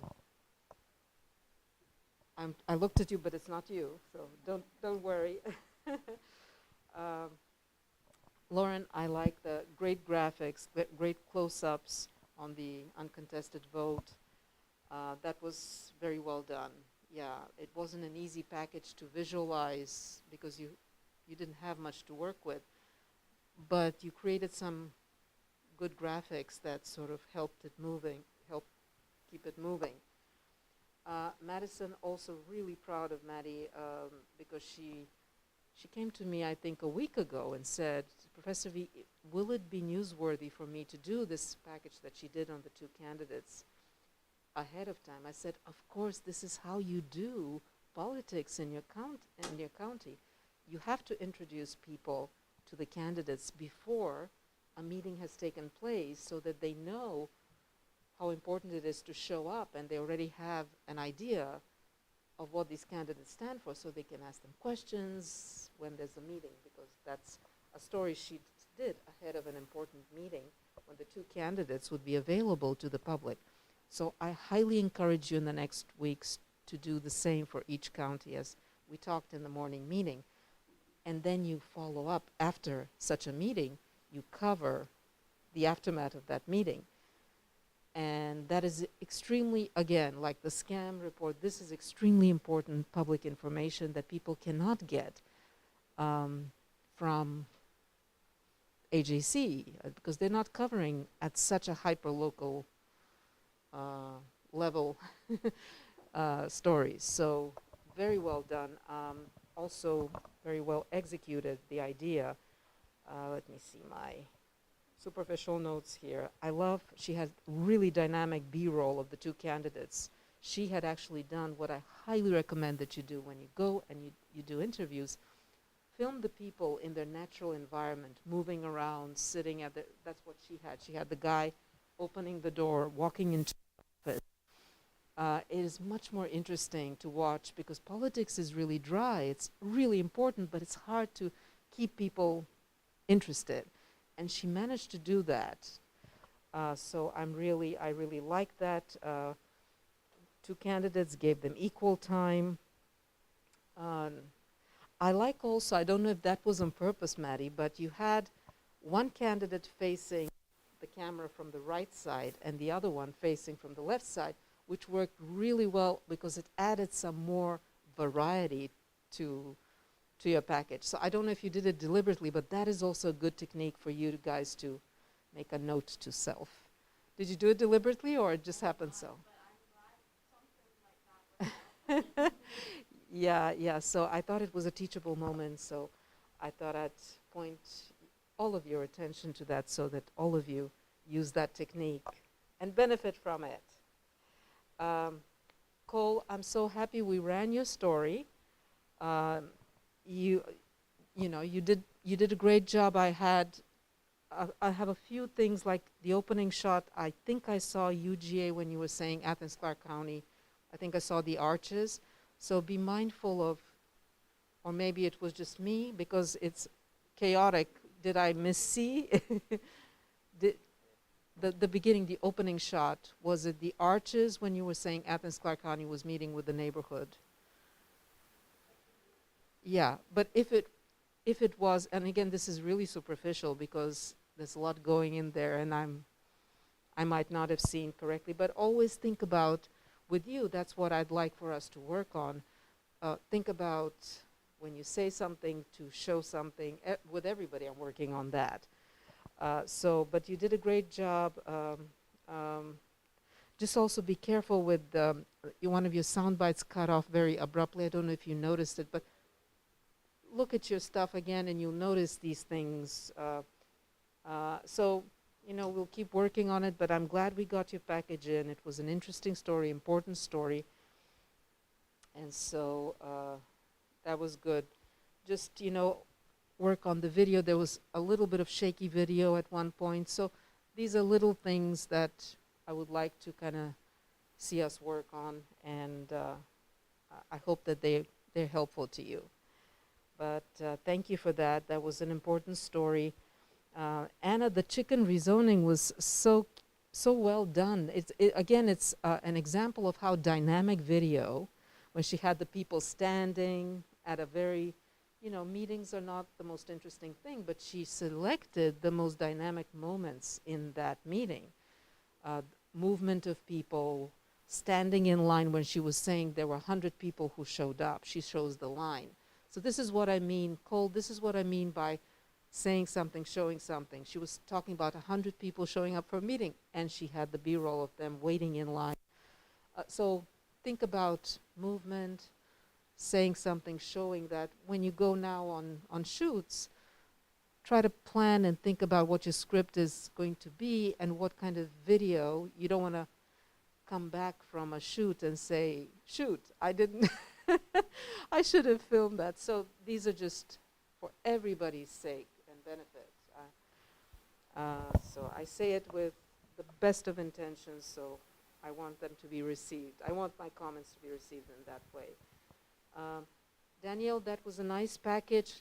looked at you, but it's not you, so don't worry. Lauren, I like the great graphics, great close-ups on the uncontested vote. That was very well done. Yeah, it wasn't an easy package to visualize because you didn't have much to work with, but you created some good graphics that sort of helped keep it moving. Madison, also really proud of Maddie because she came to me, I think, a week ago and said, Professor V, will it be newsworthy for me to do this package that she did on the two candidates ahead of time? I said, of course, this is how you do politics in your county. you have to introduce people to the candidates before a meeting has taken place so that they know how important it is to show up, and they already have an idea of what these candidates stand for, so they can ask them questions when there's a meeting, because that's a story she did ahead of an important meeting when the two candidates would be available to the public. So I highly encourage you in the next weeks to do the same for each county, as we talked in the morning meeting. And then you follow up after such a meeting, you cover the aftermath of that meeting. And that is extremely, again, like the scam report, this is extremely important public information that people cannot get from AJC, because they're not covering at such a hyper-local level stories. So very well done. Also very well executed, the idea. Let me see my superficial notes here. I love, she had really dynamic B-roll of the two candidates. She had actually done what I highly recommend that you do when you go and you do interviews. Film the people in their natural environment, moving around, sitting at the, that's what she had. She had the guy opening the door, walking into the office. It is much more interesting to watch because politics is really dry. It's really important, but it's hard to keep people interested. And she managed to do that. So I really like that. Two candidates, gave them equal time. I like also, I don't know if that was on purpose, Maddie, but you had one candidate facing the camera from the right side and the other one facing from the left side, which worked really well because it added some more variety to your package. So I don't know if you did it deliberately, but that is also a good technique for you guys to make a note to self. Did you do it deliberately or it just happened so? Yeah, so I thought it was a teachable moment, so I thought I'd point all of your attention to that so that all of you use that technique and benefit from it. Cole, I'm so happy we ran your story. You did a great job. I have a few things like the opening shot. I think I saw UGA when you were saying Athens Clarke County. I think I saw the arches. So be mindful of, or maybe it was just me because it's chaotic. Did I missee? The beginning, the opening shot, was it the arches when you were saying Athens Clarke County was meeting with the neighborhood? Yeah, but if it was, and again, this is really superficial because there's a lot going in there and I might not have seen correctly, but always think about, with you, that's what I'd like for us to work on. Think about when you say something to show something. With everybody, I'm working on that. But you did a great job. Just also be careful with one of your sound bites cut off very abruptly. I don't know if you noticed it, but look at your stuff again and you'll notice these things. We'll keep working on it, but I'm glad we got your package in. It was an interesting story, important story. And so that was good. Just, work on the video. There was a little bit of shaky video at one point. So these are little things that I would like to kind of see us work on, and I hope that they're helpful to you. But thank you for that. That was an important story. Anna, the chicken rezoning was so well done. It's an example of how dynamic video, when she had the people standing at a very, meetings are not the most interesting thing, but she selected the most dynamic moments in that meeting. Movement of people, standing in line when she was saying there were 100 people who showed up. She shows the line. So this is what I mean, Cole, this is what I mean by saying something, showing something. She was talking about 100 people showing up for a meeting, and she had the B-roll of them waiting in line. So think about movement, saying something, showing that. When you go now on shoots, try to plan and think about what your script is going to be and what kind of video. You don't want to come back from a shoot and say, shoot, I didn't I should have filmed that. So these are just for everybody's sake and benefit. So I say it with the best of intentions, so I want them to be received. I want my comments to be received in that way. Danielle, that was a nice package.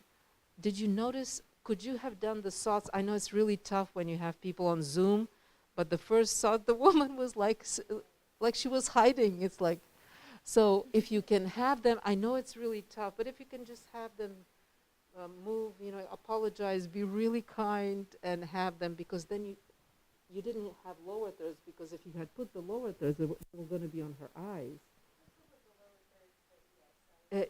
Did you notice, could you have done the thoughts? I know it's really tough when you have people on Zoom, but the first thought, the woman was like she was hiding. It's like, so if you can have them, I know it's really tough, but if you can just have them move, apologize, be really kind, and have them, because then you didn't have lower thirds, because if you had put the lower thirds, they were going to be on her eyes.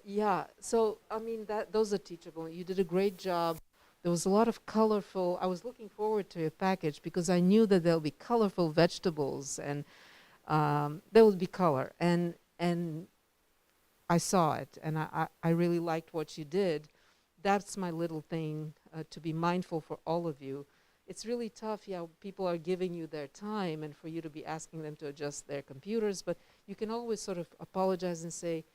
Yeah, so I mean, those are teachable. You did a great job. There was a lot of colorful. I was looking forward to your package because I knew that there'll be colorful vegetables and there will be color. And I saw it, and I really liked what you did. That's my little thing to be mindful for all of you. It's really tough. Yeah, people are giving you their time, and for you to be asking them to adjust their computers. But you can always sort of apologize and say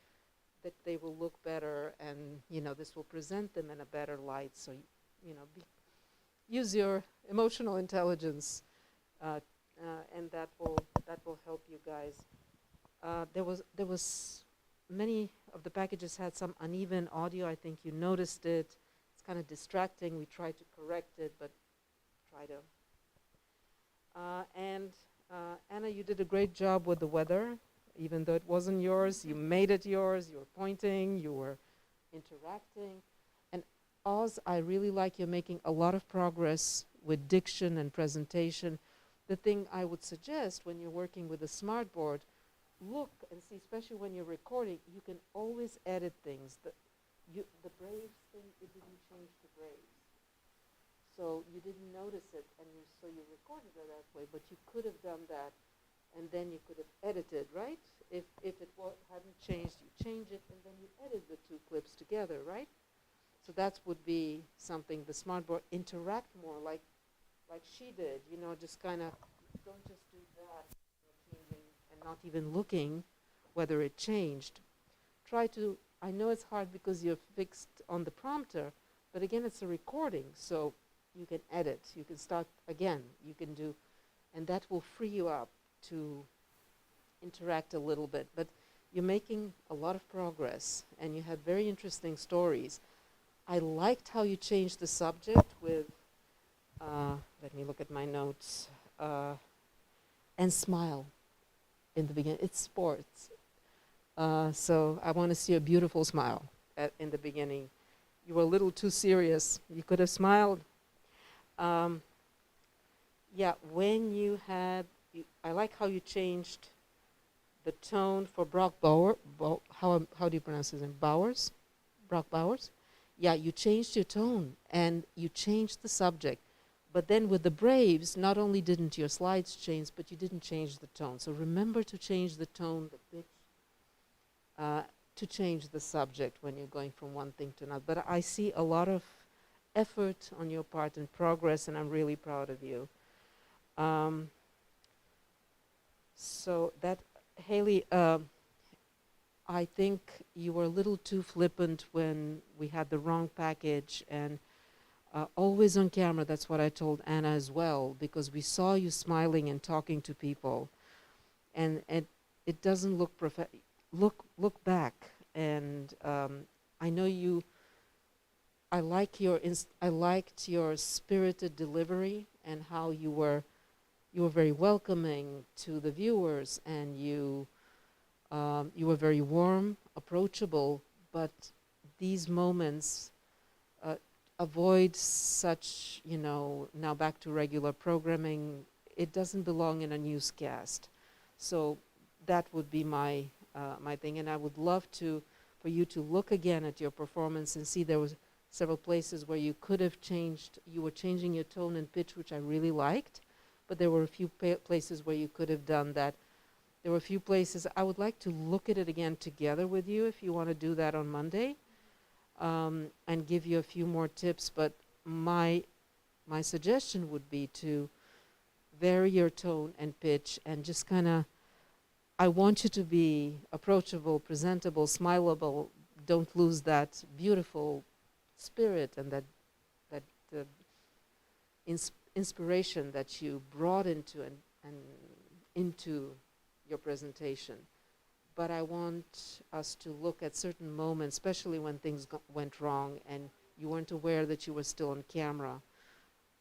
that they will look better, and this will present them in a better light. So use your emotional intelligence, and that will help you guys. There was many of the packages had some uneven audio. I think you noticed it. It's kind of distracting. We tried to correct it, but try to. And Anna, you did a great job with the weather. Even though it wasn't yours, you made it yours. You were pointing, you were interacting. And Oz, I really like you're making a lot of progress with diction and presentation. The thing I would suggest when you're working with a smartboard, look and see, especially when you're recording, you can always edit things. The Braves thing, it didn't change the Braves. So you didn't notice it, and so you recorded it that way, but you could have done that, and then you could have edited, right? If it hadn't changed, you change it, and then you edit the two clips together, right? So that would be something, the smartboard, interact more like she did, just kind of, don't just do that, changing and not even looking whether it changed. Try to, I know it's hard because you're fixed on the prompter, but again, it's a recording, so you can edit, you can start again, you can do, and that will free you up to interact a little bit. But you're making a lot of progress, and you had very interesting stories. I liked how you changed the subject with, let me look at my notes, and smile in the beginning. It's sports. So I want to see a beautiful smile in the beginning. You were a little too serious. You could have smiled. Yeah, when you had, I like how you changed the tone for Brock Bauer. How do you pronounce his name? Bowers? Brock Bowers? Yeah, you changed your tone and you changed the subject. But then with the Braves, not only didn't your slides change, but you didn't change the tone. So remember to change the tone, the pitch, to change the subject when you're going from one thing to another. But I see a lot of effort on your part and progress, and I'm really proud of you. So that, Haley, I think you were a little too flippant when we had the wrong package, and always on camera. That's what I told Anna as well, because we saw you smiling and talking to people, and it doesn't look look back. And I know you. I liked your spirited delivery and how you were very welcoming to the viewers, and you were very warm, approachable. But these moments, avoid such, now back to regular programming. It doesn't belong in a newscast. So that would be my thing, and I would love for you to look again at your performance and see there was several places where you could have changed. You were changing your tone and pitch, which I really liked, but there were a few places where you could have done that. There were a few places. I would like to look at it again together with you if you want to do that on Monday, and give you a few more tips. But my suggestion would be to vary your tone and pitch and just kind of I want you to be approachable, presentable, smileable. Don't lose that beautiful spirit and that inspiration that you brought into and into your presentation. But I want us to look at certain moments, especially when things went wrong and you weren't aware that you were still on camera.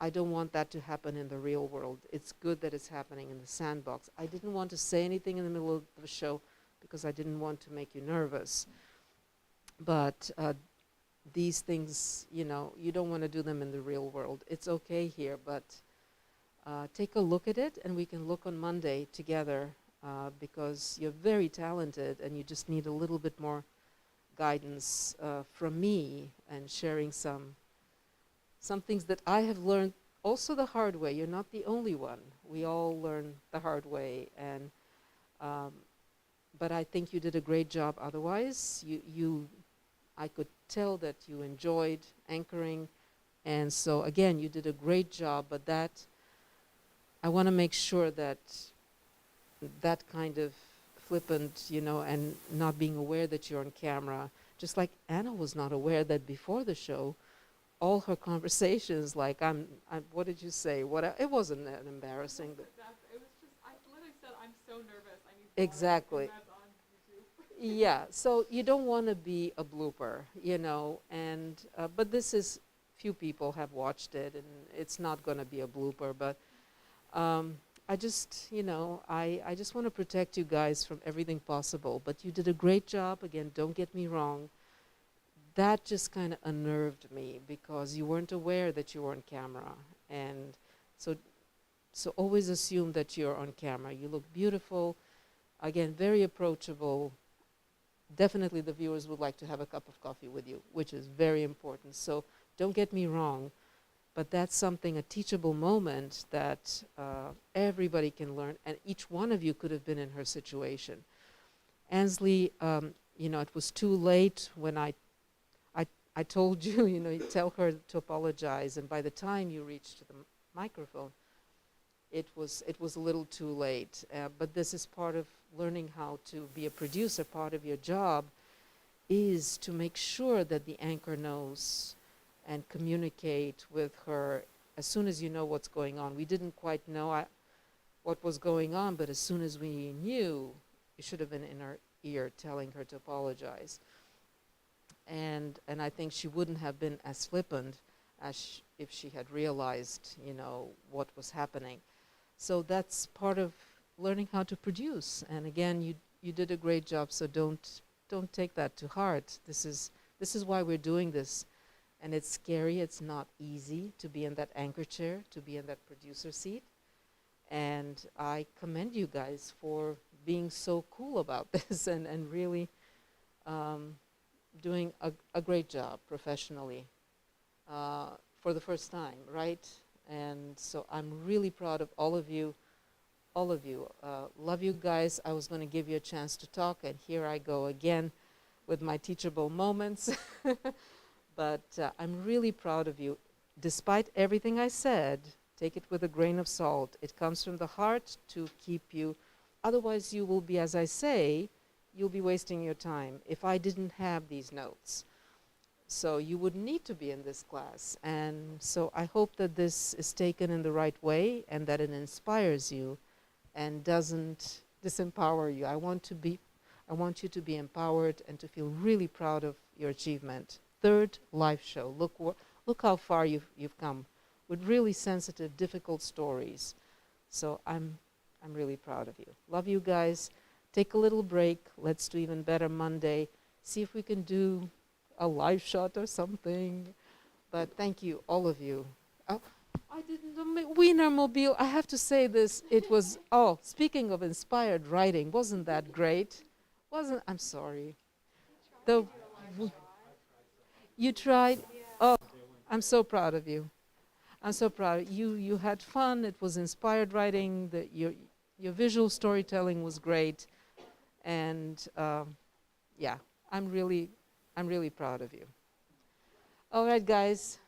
I don't want that to happen in the real world. It's good that it's happening in the sandbox. I didn't want to say anything in the middle of the show because I didn't want to make you nervous. But these things, you know, you don't want to do them in the real world. It's okay here, but take a look at it, and we can look on Monday together because you're very talented and you just need a little bit more guidance from me and sharing some things that I have learned also the hard way. You're not the only one. We all learn the hard way, and but I think you did a great job otherwise. I could tell that you enjoyed anchoring, and so again, you did a great job, but that, I want to make sure that that kind of flippant, you know, and not being aware that you're on camera, just like Anna was not aware that before the show, all her conversations, like, what did you say? It wasn't that embarrassing. But It was just, I literally said, I'm so nervous. I need exactly. Yeah, so you don't want to be a blooper, you know, and but this is, few people have watched it, and it's not going to be a blooper, but I just, you know, I just want to protect you guys from everything possible, but you did a great job. Again, don't get me wrong. That just kind of unnerved me because you weren't aware that you were on camera, and so always assume that you're on camera. You look beautiful, again, very approachable. Definitely the viewers would like to have a cup of coffee with you, which is very important. So don't get me wrong, but that's something, a teachable moment that everybody can learn, and each one of you could have been in her situation. Ansley, you know, it was too late when I told you, you know, you tell her to apologize, and by the time you reached the microphone, it was a little too late. But this is part of learning how to be a producer. Part of your job is to make sure that the anchor knows and communicate with her as soon as you know what's going on. We didn't quite know what was going on, but as soon as we knew, you should have been in her ear telling her to apologize. And I think she wouldn't have been as flippant as if she had realized, you know, what was happening. So that's part of learning how to produce. And again, you did a great job, so don't take that to heart. This is why we're doing this. And it's scary, it's not easy to be in that anchor chair, to be in that producer seat. And I commend you guys for being so cool about this and really doing a great job professionally for the first time, right? And so I'm really proud of all of you. Love you guys. I was going to give you a chance to talk, and here I go again with my teachable moments. But I'm really proud of you. Despite everything I said, take it with a grain of salt. It comes from the heart to keep you. Otherwise, you will be, as I say, you'll be wasting your time if I didn't have these notes. So you would need to be in this class. And so I hope that this is taken in the right way and that it inspires you and doesn't disempower you. I want you to be empowered and to feel really proud of your achievement. 3rd live show. Look how far you've come with really sensitive, difficult stories. So I'm really proud of you. Love you guys. Take a little break. Let's do even better Monday. See if we can do a live shot or something. But thank you, all of you. Oh, I didn't know Wienermobile. I have to say this. It was, speaking of inspired writing, wasn't that great? I'm sorry. You tried? Oh, I'm so proud of you. I'm so proud. You had fun. It was inspired writing. Your visual storytelling was great. And yeah, I'm really proud of you. All right, guys.